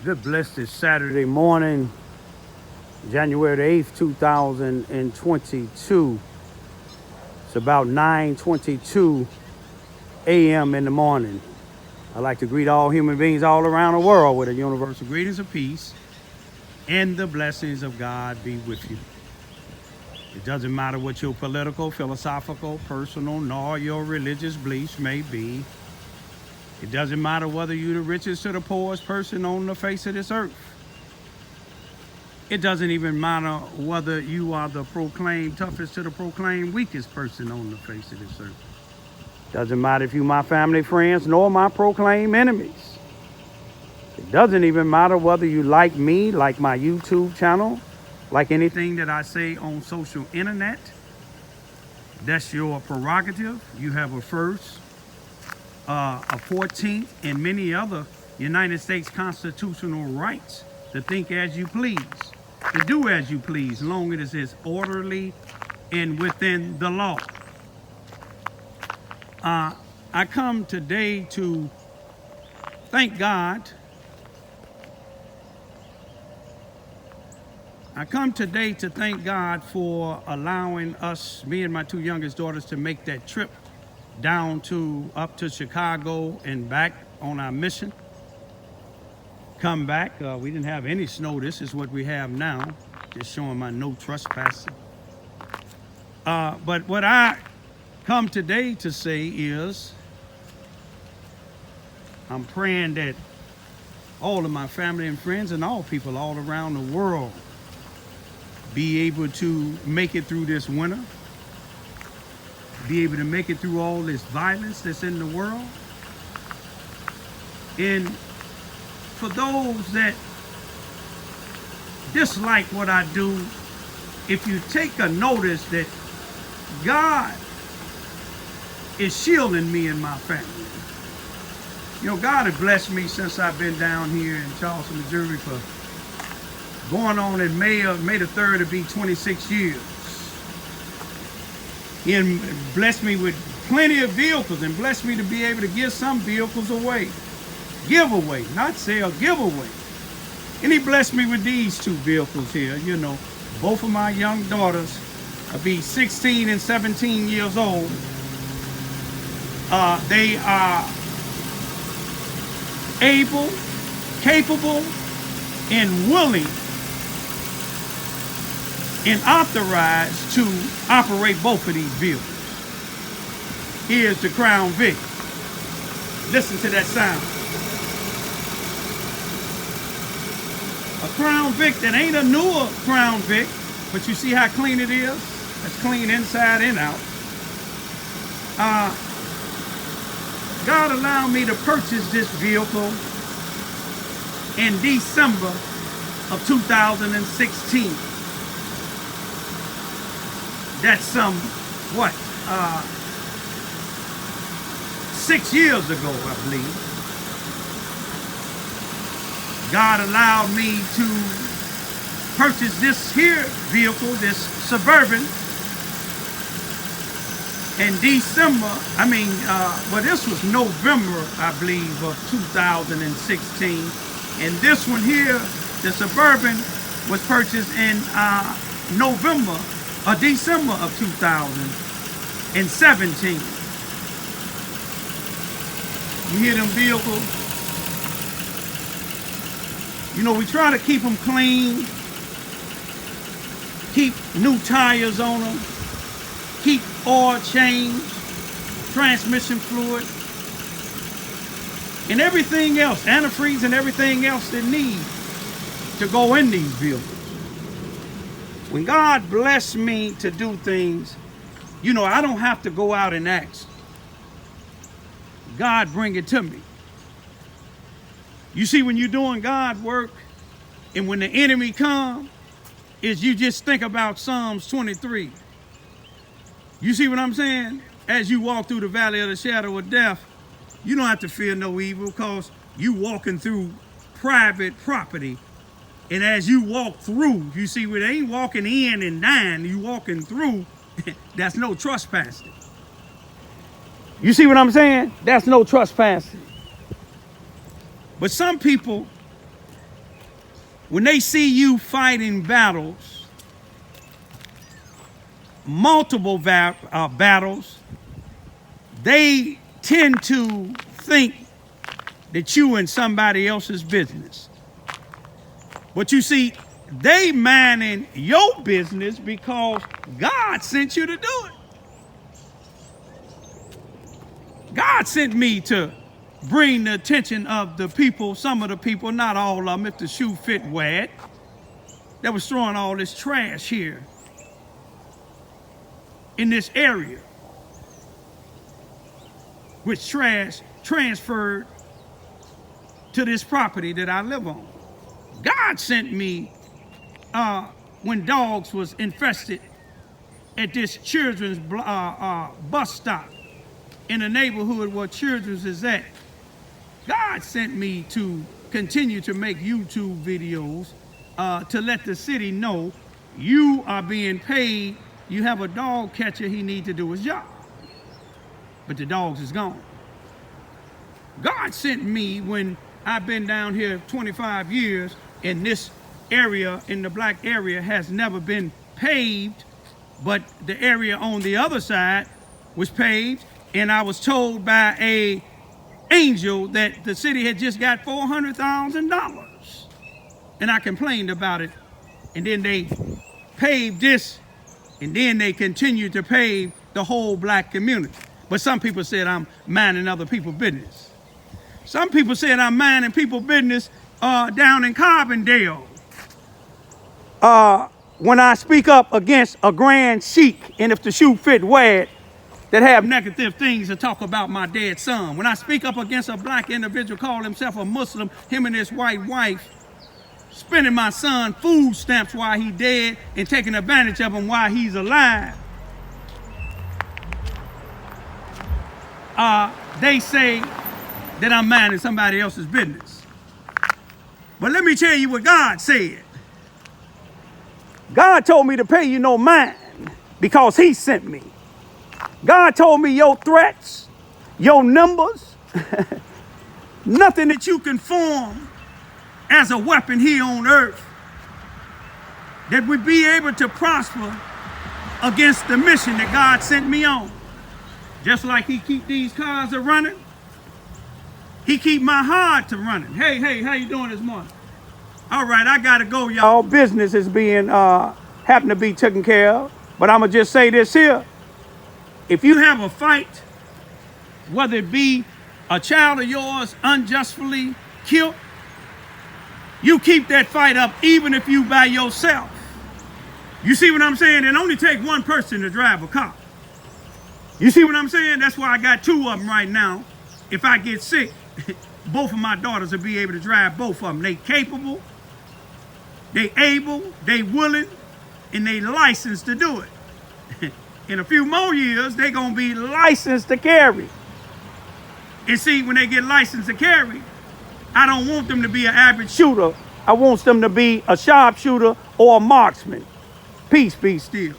Good blessed Saturday morning, January the 8th, 2022. It's about 9:22 a.m. in the morning. I'd like to greet all human beings all around the world with a universal greetings of peace and the blessings of God be with you. It doesn't matter what your political, philosophical, personal, nor your religious beliefs may be. It doesn't matter whether you're the richest or the poorest person on the face of this earth. It doesn't even matter whether you are the proclaimed toughest to the proclaimed weakest person on the face of this earth. Doesn't matter if you're my family, friends, nor my proclaimed enemies. It doesn't even matter whether you like me, like my YouTube channel, like anything that I say on social internet. That's your prerogative. You have a first, a 14th, and many other United States constitutional rights to think as you please, to do as you please, long as it's orderly and within the law. I come today to thank God. I come today to thank God for allowing us, me and my two youngest daughters, to make that trip down up to Chicago and back on our mission. Come back. We didn't have any snow. This is what we have now. Just showing my no trespassing. But what I come today to say is I'm praying that all of my family and friends and all people all around the world be able to make it through this winter, be able to make it through all this violence that's in the world. And for those that dislike what I do, if you take a notice that God is shielding me and my family. You know, God has blessed me since I've been down here in Charleston, Missouri for going on in May the 3rd to be 26 years. He blessed me with plenty of vehicles and blessed me to be able to give some vehicles away. Give away, not sell, give away. And he blessed me with these two vehicles here. You know, both of my young daughters will be 16 and 17 years old. They are able, capable, and willing and authorized to operate both of these vehicles. Here's the Crown Vic. Listen to that sound. A Crown Vic that ain't a newer Crown Vic, but you see how clean it is? It's clean inside and out. God allowed me to purchase this vehicle in December of 2016. That's 6 years ago, I believe. God allowed me to purchase this here vehicle, this Suburban, in December. This was November, I believe, of 2016. And this one here, the Suburban, was purchased in December of 2017. You hear them vehicles? You know, we try to keep them clean, keep new tires on them, keep oil change, transmission fluid, and everything else, antifreeze and everything else that needs to go in these vehicles. When God bless me to do things, you know, I don't have to go out and ask. God bring it to me. You see, when you're doing God work and when the enemy comes, is you just think about Psalms 23. You see what I'm saying? As you walk through the valley of the shadow of death, you don't have to fear no evil because you walking through private property. And as you walk through, you see, where they ain't walking in and dying, you walking through, that's no trespassing. You see what I'm saying? That's no trespassing. But some people when they see you fighting battles, multiple battles, they tend to think that you in somebody else's business. But you see, they minding your business because God sent you to do it. God sent me to bring the attention of the people, some of the people, not all of them, if the shoe fit, wear it, that was throwing all this trash here in this area, which trash transferred to this property that I live on. God sent me when dogs was infested at this children's bus stop in the neighborhood where Children's is at. God sent me to continue to make YouTube videos to let the city know you are being paid. You have a dog catcher, he needs to do his job. But the dogs is gone. God sent me when I've been down here 25 years and this area, in the black area, has never been paved, but the area on the other side was paved, and I was told by a angel that the city had just got $400,000. And I complained about it, and then they paved this, and then they continued to pave the whole black community. But some people said I'm minding other people's business. Some people said I'm minding people's business down in Carbondale. When I speak up against a grand sheik, and if the shoe fit, wear it, that have negative things to talk about my dead son. When I speak up against a black individual, call himself a Muslim, him and his white wife, spending my son food stamps while he dead and taking advantage of him while he's alive. They say that I'm minding somebody else's business. But let me tell you what God said. God told me to pay you no mind because he sent me. God told me your threats, your numbers, nothing that you can form as a weapon here on earth that would be able to prosper against the mission that God sent me on. Just like he keep these cars a running, he keep my heart to running. Hey, how you doing this morning? All right, I gotta go, y'all. Business is being happen to be taken care of, but I'ma just say this here. If you have a fight, whether it be a child of yours unjustly killed, you keep that fight up even if you by yourself. You see what I'm saying? It only takes one person to drive a car. You see what I'm saying? That's why I got two of them right now. If I get sick, both of my daughters will be able to drive both of them. They capable, they able, they willing, and they licensed to do it. In a few more years, they're going to be licensed to carry. And see, when they get licensed to carry, I don't want them to be an average shooter. I want them to be a sharpshooter or a marksman. Peace be still.